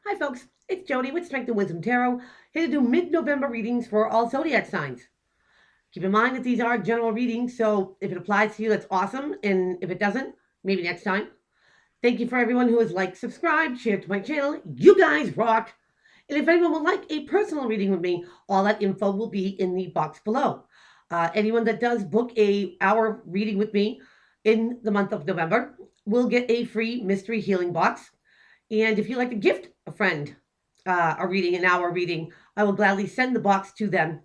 Hi folks, it's Jody with Strength and Wisdom Tarot, here to do mid-November readings for all zodiac signs. Keep in mind that these are general readings, so if it applies to you, that's awesome, and if it doesn't, maybe next time. Thank you for everyone who has liked, subscribed, shared to my channel. You guys rock! And if anyone would like a personal reading with me, all that info will be in the box below. Anyone that does book a hour reading with me in the month of November will get a free mystery healing box. And if you'd like to gift a friend a reading, an hour reading, I will gladly send the box to them.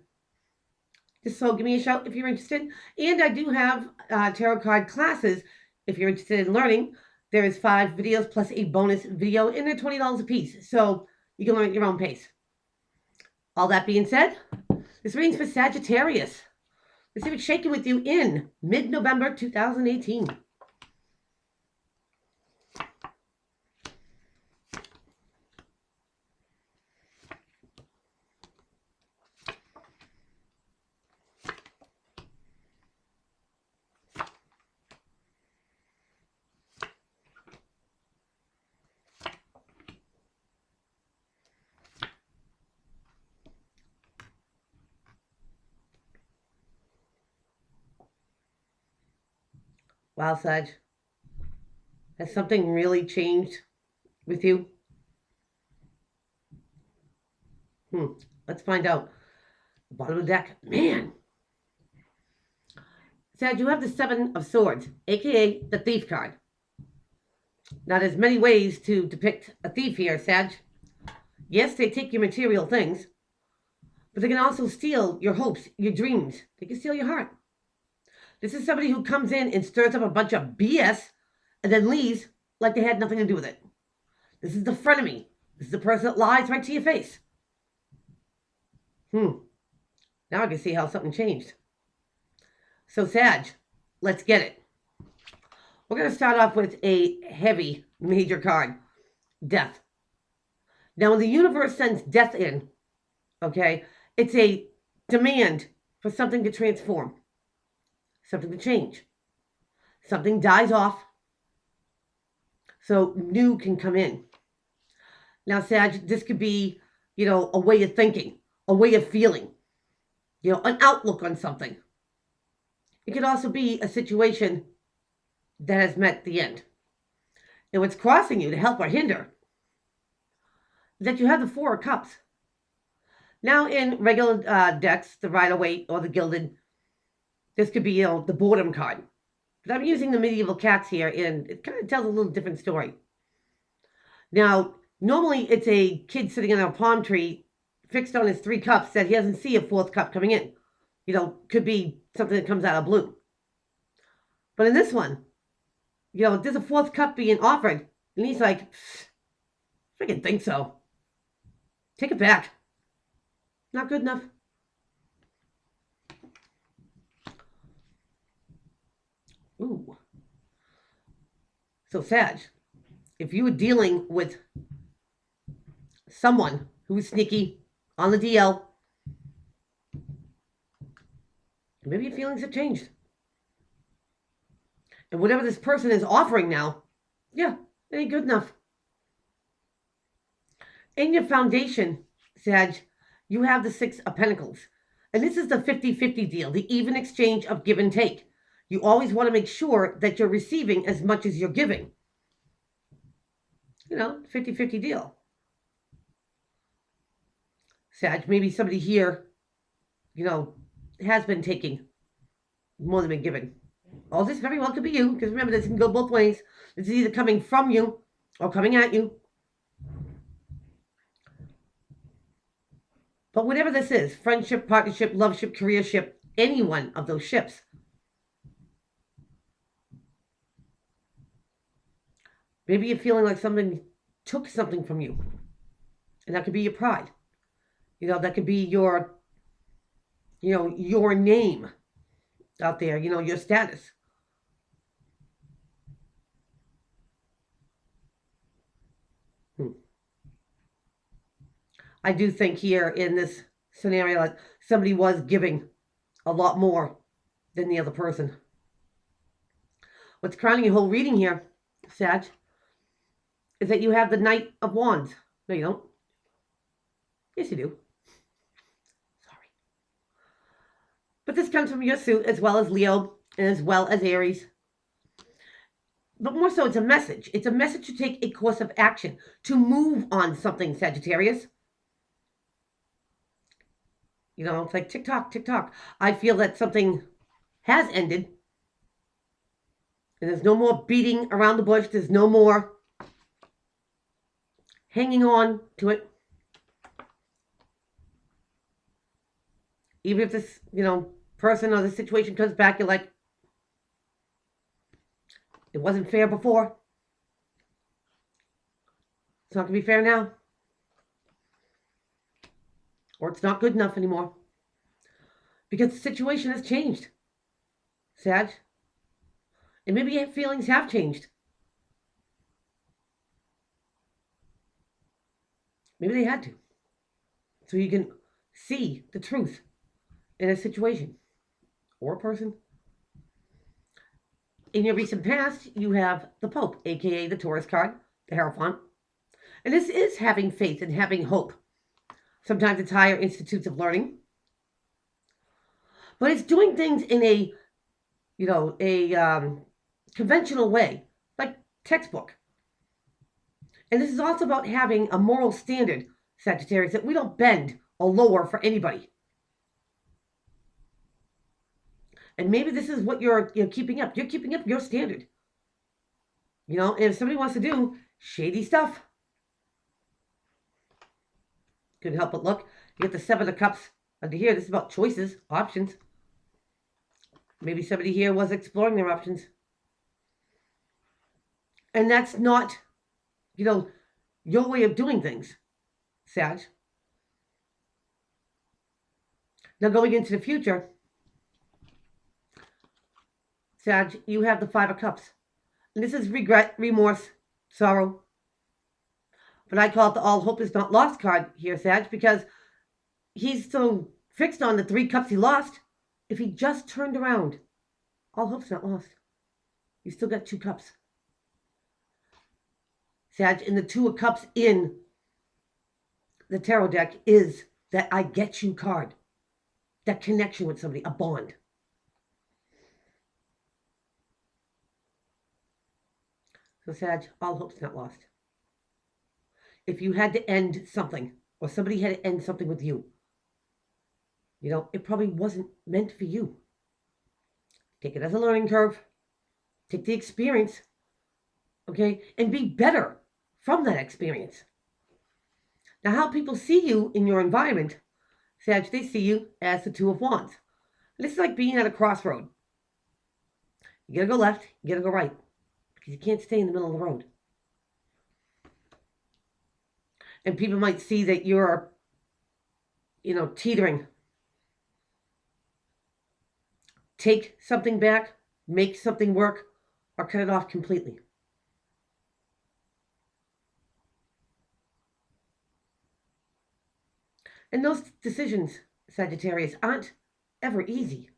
Just so give me a shout if you're interested. And I do have tarot card classes if you're interested in learning. There is 5 videos plus a bonus video, and they're $20 a piece. So you can learn at your own pace. All that being said, this reading's for Sagittarius. Let's see what's shaking with you in mid-November 2018. Wow, Sag. Has something really changed with you? Let's find out. Bottom of the deck. Man. Sag, you have the 7 of Swords, aka the Thief card. Now, there's many ways to depict a thief here, Sag. Yes, they take your material things, but they can also steal your hopes, your dreams. They can steal your heart. This is somebody who comes in and stirs up a bunch of BS and then leaves like they had nothing to do with it. This is the frenemy. This is the person that lies right to your face. Now I can see how something changed. So, Sag, let's get it. We're going to start off with a heavy major card. Death. Now, when the universe sends death in, okay, it's a demand for something to transform. Something to change. Something dies off, so new can come in. Now, Sag, this could be, a way of thinking, a way of feeling, an outlook on something. It could also be a situation that has met the end. And what's crossing you to help or hinder is that you have the 4 of Cups. Now, in regular decks, the Rider-Waite or the Gilded, this could be, the Boredom card. But I'm using the Medieval Cats here, and it kind of tells a little different story. Now, normally it's a kid sitting on a palm tree, fixed on his 3 cups, that he doesn't see a 4th cup coming in. Could be something that comes out of blue. But in this one, there's a 4th cup being offered, and he's like, I freaking think so. Take it back. Not good enough. Ooh. So, Sag, if you were dealing with someone who was sneaky on the DL, maybe your feelings have changed. And whatever this person is offering now, it ain't good enough. In your foundation, Sag, you have the 6 of Pentacles. And this is the 50-50 deal, the even exchange of give and take. You always want to make sure that you're receiving as much as you're giving. 50-50 deal. Sag, maybe somebody here, has been taking more than been given. All this very well could be you, because remember, this can go both ways. This is either coming from you or coming at you. But whatever this is, friendship, partnership, loveship, careership, any one of those ships, maybe you're feeling like somebody took something from you. And that could be your pride. That could be your name out there, your status. I do think here in this scenario that somebody was giving a lot more than the other person. What's crowning your whole reading here, Sag, is that you have the Knight of Wands. No, you don't. Yes, you do. Sorry. But this comes from your suit as well as Leo and as well as Aries. But more so, it's a message. It's a message to take a course of action, to move on something, Sagittarius. You know, it's like tick tock, tick tock. I feel that something has ended. And there's no more beating around the bush. There's no more hanging on to it. Even if this, person or the situation comes back, you're like, it wasn't fair before. It's not going to be fair now. Or it's not good enough anymore. Because the situation has changed, Sag. And maybe your feelings have changed. Maybe they had to. So you can see the truth in a situation or a person. In your recent past, you have the Pope, aka the Taurus card, the Hierophant. And this is having faith and having hope. Sometimes it's higher institutes of learning. But it's doing things in a conventional way, like textbook. And this is also about having a moral standard, Sagittarius, that we don't bend or lower for anybody. And maybe this is what you're keeping up. You're keeping up your standard. And if somebody wants to do shady stuff, couldn't help but look. You get the Seven of Cups under here. This is about choices, options. Maybe somebody here was exploring their options. And that's not, your way of doing things, Sag. Now going into the future, Sag, you have the Five of Cups. And this is regret, remorse, sorrow. But I call it the all hope is not lost card here, Sag, because he's so fixed on the 3 cups he lost. If he just turned around, all hope's not lost. You still got 2 cups. Sag, and the 2 of Cups in the tarot deck is that I get you card. That connection with somebody, a bond. So Sag, all hope's not lost. If you had to end something, or somebody had to end something with you, it probably wasn't meant for you. Take it as a learning curve. Take the experience, okay? And be better from that experience. Now, how people see you in your environment, Sag, they see you as the 2 of Wands. And this is like being at a crossroad. You gotta go left, you gotta go right. Because you can't stay in the middle of the road. And people might see that you're, teetering. Take something back, make something work, or cut it off completely. And those decisions, Sagittarius, aren't ever easy.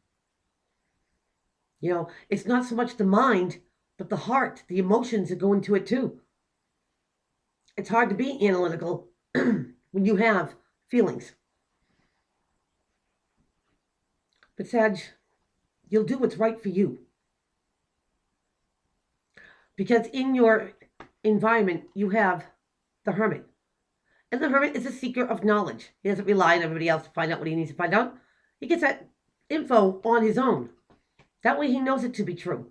It's not so much the mind, but the heart, the emotions that go into it too. It's hard to be analytical when you have feelings. But Sag, you'll do what's right for you. Because in your environment, you have the Hermit. And the Hermit is a seeker of knowledge. He doesn't rely on everybody else to find out what he needs to find out. He gets that info on his own. That way he knows it to be true.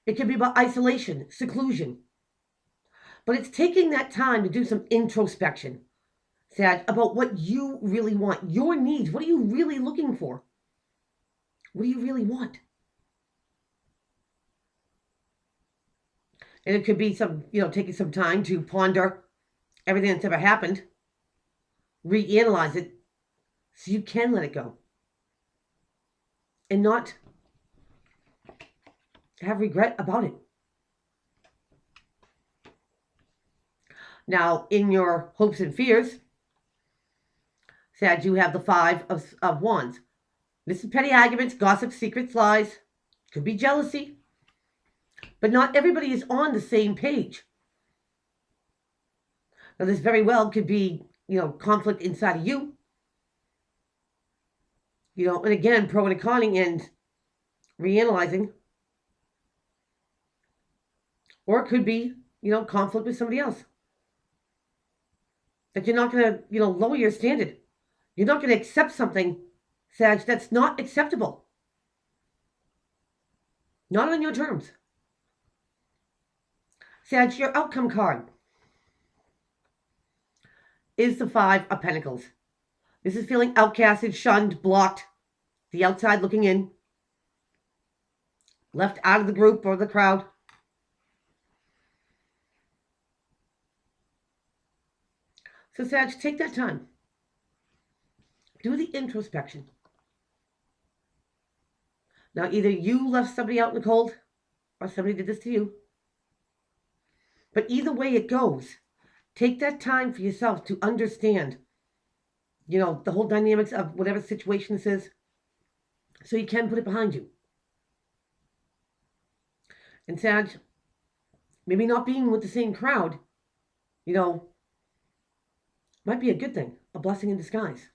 It can be about isolation, seclusion. But it's taking that time to do some introspection, Sag, about what you really want, your needs. What are you really looking for? What do you really want? And it could be taking some time to ponder everything that's ever happened, reanalyze it, so you can let it go. And not have regret about it. Now, in your hopes and fears, Sag, you have the 5 of Wands. This is petty arguments, gossip, secrets, lies. Could be jealousy. But not everybody is on the same page. Now, this very well could be, conflict inside of you. And again, pro and conning and reanalyzing. Or it could be, conflict with somebody else. That you're not going to, lower your standard. You're not going to accept something, Sag, that's not acceptable. Not on your terms. Sag, your outcome card is the Five of Pentacles. This is feeling outcasted, shunned, blocked, the outside looking in, left out of the group or the crowd. So, Sag, take that time. Do the introspection. Now, either you left somebody out in the cold or somebody did this to you. But either way it goes, take that time for yourself to understand, the whole dynamics of whatever situation this is, so you can put it behind you. And Sag, maybe not being with the same crowd, might be a good thing, a blessing in disguise.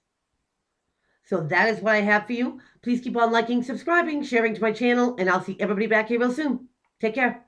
So that is what I have for you. Please keep on liking, subscribing, sharing to my channel, and I'll see everybody back here real soon. Take care.